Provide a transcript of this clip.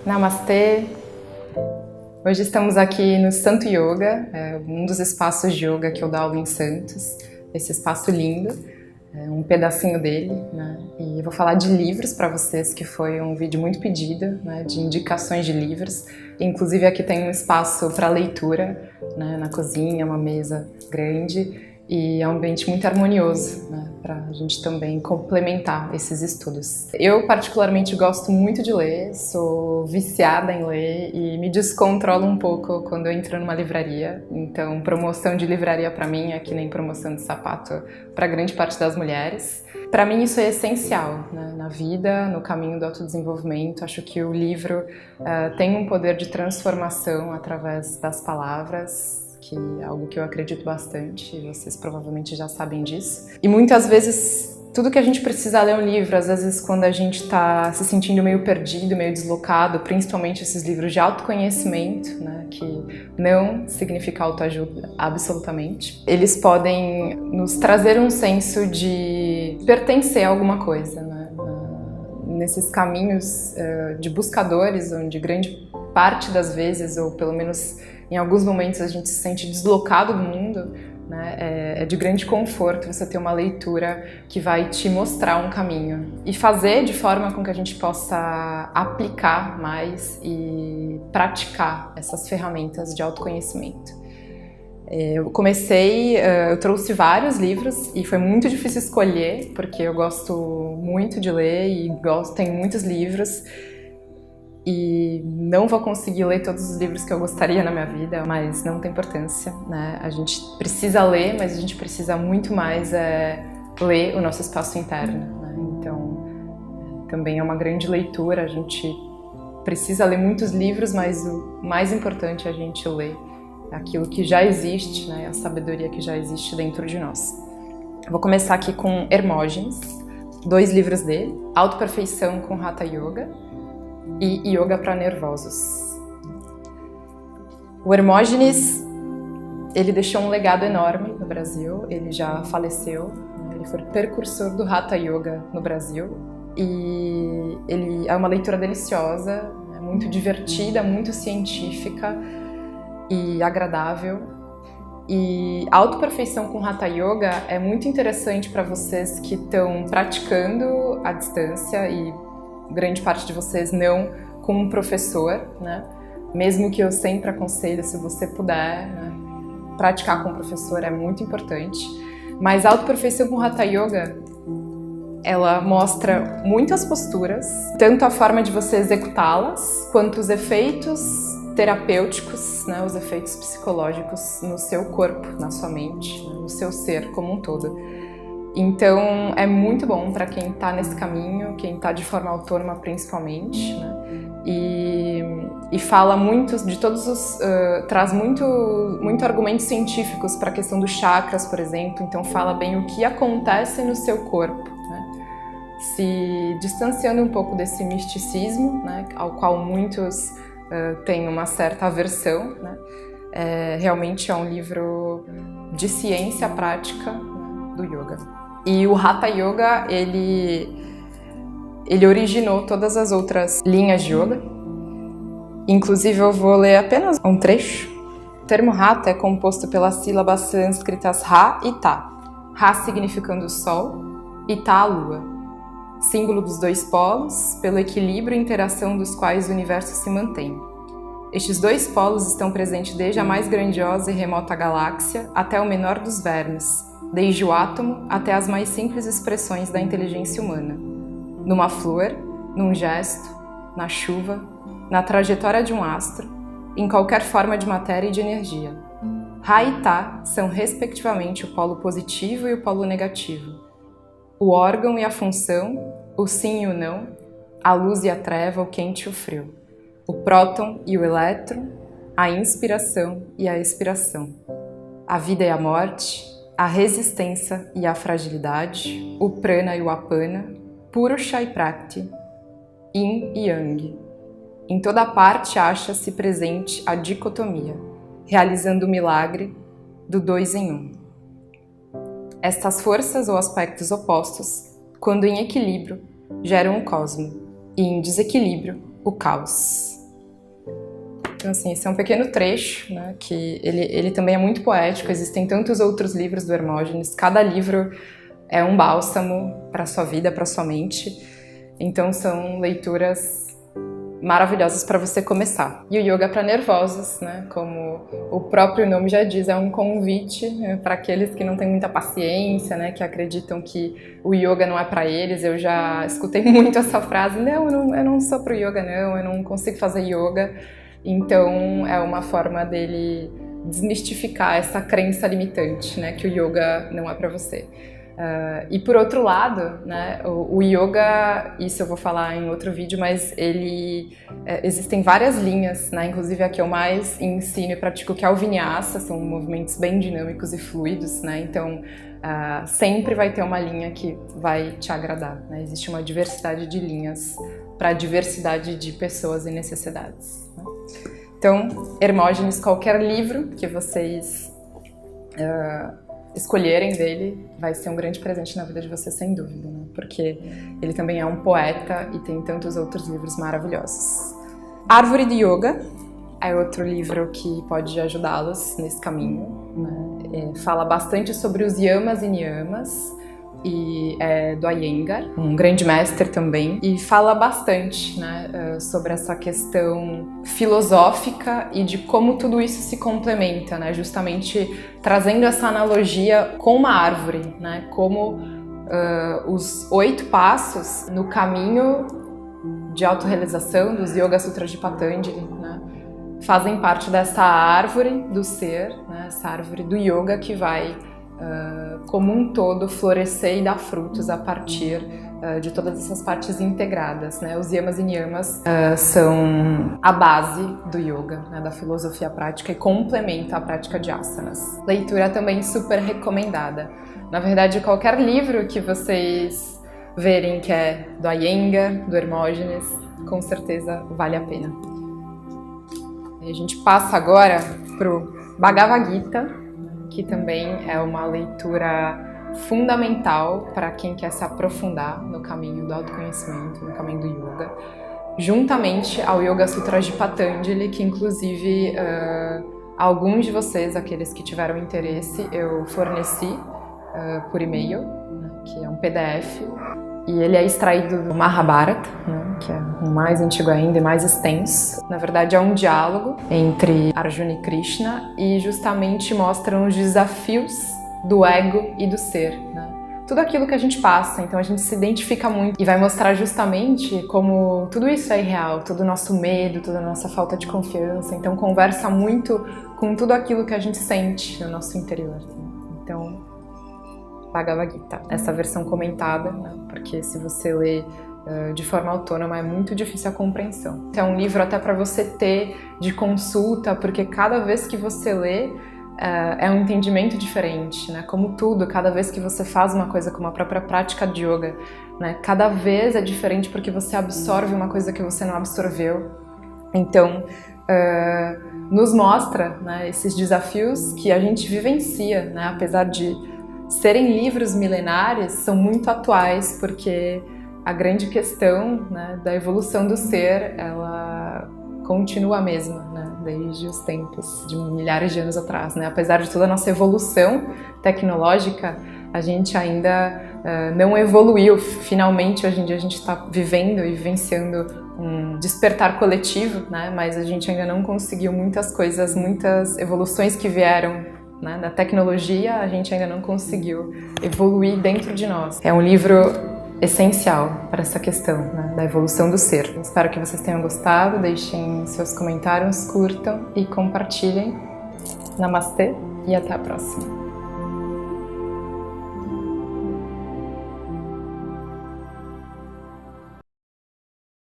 Namastê! Hoje estamos aqui no Santo Yoga, um dos espaços de yoga que eu dou aula em Santos. Esse espaço lindo, um pedacinho dele, né? E eu vou falar de livros para vocês, que foi um vídeo muito pedido, né? De indicações de livros. Inclusive aqui tem um espaço para leitura, né? Na cozinha, uma mesa grande. E é um ambiente muito harmonioso, né, para a gente também complementar esses estudos. Eu particularmente gosto muito de ler, sou viciada em ler e me descontrolo um pouco quando eu entro numa livraria. Então, promoção de livraria para mim é que nem promoção de sapato para grande parte das mulheres. Para mim isso é essencial, né, na vida, no caminho do autodesenvolvimento. Acho que o livro tem um poder de transformação através das palavras, que é algo que eu acredito bastante, e vocês provavelmente já sabem disso. E muitas vezes, tudo que a gente precisa ler é um livro, às vezes quando a gente está se sentindo meio perdido, meio deslocado, principalmente esses livros de autoconhecimento, né, que não significa autoajuda, absolutamente. Eles podem nos trazer um senso de pertencer a alguma coisa, né, nesses caminhos de buscadores, onde grande parte das vezes, ou pelo menos em alguns momentos, a gente se sente deslocado do mundo, né? É de grande conforto você ter uma leitura que vai te mostrar um caminho e fazer de forma com que a gente possa aplicar mais e praticar essas ferramentas de autoconhecimento. Eu trouxe vários livros e foi muito difícil escolher, porque eu gosto muito de ler e tenho muitos livros. E não vou conseguir ler todos os livros que eu gostaria na minha vida, mas não tem importância, né? A gente precisa ler, mas a gente precisa muito mais ler o nosso espaço interno, né? Então, também é uma grande leitura, a gente precisa ler muitos livros, mas o mais importante é a gente ler aquilo que já existe, né? A sabedoria que já existe dentro de nós. Eu vou começar aqui com Hermógenes, 2 livros dele, Autoperfeição com Hatha Yoga e Yoga para Nervosos. O Hermógenes, ele deixou um legado enorme no Brasil, ele já faleceu, ele foi precursor do Hatha Yoga no Brasil e ele é uma leitura deliciosa, muito divertida, muito científica e agradável. E a autoperfeição com Hatha Yoga é muito interessante para vocês que estão praticando à distância e grande parte de vocês não com um professor, né? Mesmo que eu sempre aconselho, se você puder, né, praticar com um professor é muito importante. Mas a autoperfeição com Hatha Yoga, ela mostra muitas posturas, tanto a forma de você executá-las, quanto os efeitos terapêuticos, né, os efeitos psicológicos no seu corpo, na sua mente, no seu ser como um todo. Então é muito bom para quem está nesse caminho, quem está de forma autônoma principalmente, né? E fala muito de todos os... traz muito argumentos científicos para a questão dos chakras, por exemplo, então fala bem o que acontece no seu corpo, né? Se distanciando um pouco desse misticismo, né, ao qual muitos têm uma certa aversão, né? Realmente é um livro de ciência prática, né, do yoga. E o Hatha Yoga, ele originou todas as outras linhas de yoga. Inclusive eu vou ler apenas um trecho. O termo Hatha é composto pelas sílabas sânscritas Ra e Ta. Ra significando sol e Ta a lua. Símbolo dos 2 polos, pelo equilíbrio e interação dos quais o universo se mantém. Estes 2 polos estão presentes desde a mais grandiosa e remota galáxia até o menor dos vermes, desde o átomo até as mais simples expressões da inteligência humana. Numa flor, num gesto, na chuva, na trajetória de um astro, em qualquer forma de matéria e de energia. Ra e Ta são respectivamente o polo positivo e o polo negativo, o órgão e a função, o sim e o não, a luz e a treva, o quente e o frio, o próton e o elétron, a inspiração e a expiração, a vida e a morte, a resistência e a fragilidade, o prana e o apana, purusha e prakti, yin e yang. Em toda parte acha-se presente a dicotomia, realizando o milagre do 2 em 1. Estas forças ou aspectos opostos, quando em equilíbrio, geram o cosmo, e em desequilíbrio, o caos. Então, assim, esse é um pequeno trecho, né, que ele também é muito poético, existem tantos outros livros do Hermógenes, cada livro é um bálsamo para a sua vida, para a sua mente, então são leituras maravilhosas para você começar. E o yoga para nervosos, né, como o próprio nome já diz, é um convite, né, para aqueles que não têm muita paciência, né, que acreditam que o yoga não é para eles. Eu já escutei muito essa frase, não, eu não sou pro yoga não, eu não consigo fazer yoga. Então é uma forma dele desmistificar essa crença limitante, né, que o yoga não é para você. E por outro lado, né, o yoga, isso eu vou falar em outro vídeo, mas existem várias linhas, né, inclusive a que eu mais ensino e pratico, que é o Vinyasa, são movimentos bem dinâmicos e fluidos, né, então sempre vai ter uma linha que vai te agradar, né, existe uma diversidade de linhas para a diversidade de pessoas e necessidades, né. Então, Hermógenes, qualquer livro que vocês escolherem dele vai ser um grande presente na vida de vocês, sem dúvida, né? Porque ele também é um poeta e tem tantos outros livros maravilhosos. Árvore de Yoga é outro livro que pode ajudá-los nesse caminho, né? Fala bastante sobre os yamas e niyamas, e é do Iyengar, um grande mestre também, e fala bastante, né, sobre essa questão filosófica e de como tudo isso se complementa, né, justamente trazendo essa analogia com uma árvore, né, como os 8 passos no caminho de autorrealização dos Yoga Sutras de Patanjali, né, fazem parte dessa árvore do ser, né, essa árvore do yoga que vai como um todo florescer e dar frutos a partir de todas essas partes integradas, né? Os yamas e niyamas são a base do yoga, né? Da filosofia prática, e complementa a prática de asanas. Leitura também super recomendada. Na verdade, qualquer livro que vocês verem que é do Iyengar, do Hermógenes, com certeza vale a pena. E a gente passa agora pro Bhagavad Gita, que também é uma leitura fundamental para quem quer se aprofundar no caminho do autoconhecimento, no caminho do yoga, juntamente ao Yoga Sutras de Patanjali, que inclusive alguns de vocês, aqueles que tiveram interesse, eu forneci por e-mail, né, que é um PDF, e ele é extraído do Mahabharata, né, que é o mais antigo ainda e mais extenso. Na verdade, é um diálogo entre Arjuna e Krishna, e justamente mostram os desafios do ego e do ser, né? Tudo aquilo que a gente passa, então a gente se identifica muito, e vai mostrar justamente como tudo isso é irreal, todo o nosso medo, toda a nossa falta de confiança, então conversa muito com tudo aquilo que a gente sente no nosso interior. Então, Bhagavad Gita, essa versão comentada, né? Porque se você lê de forma autônoma é muito difícil a compreensão. Então é um livro até para você ter de consulta, porque cada vez que você lê é um entendimento diferente, né? Como tudo, cada vez que você faz uma coisa como a própria prática de yoga, né? Cada vez é diferente porque você absorve uma coisa que você não absorveu. Então nos mostra, né, esses desafios que a gente vivencia, né? Apesar de serem livros milenares, são muito atuais, porque a grande questão, né, da evolução do ser, ela continua a mesma, né, desde os tempos de milhares de anos atrás, né? Apesar de toda a nossa evolução tecnológica, a gente ainda não evoluiu. Finalmente, hoje em dia, a gente está vivendo e vivenciando um despertar coletivo, né? Mas a gente ainda não conseguiu muitas coisas, muitas evoluções que vieram, né, da tecnologia, a gente ainda não conseguiu evoluir dentro de nós. É um livro essencial para essa questão, né, da evolução do ser. Espero que vocês tenham gostado, deixem seus comentários, curtam e compartilhem. Namastê e até a próxima.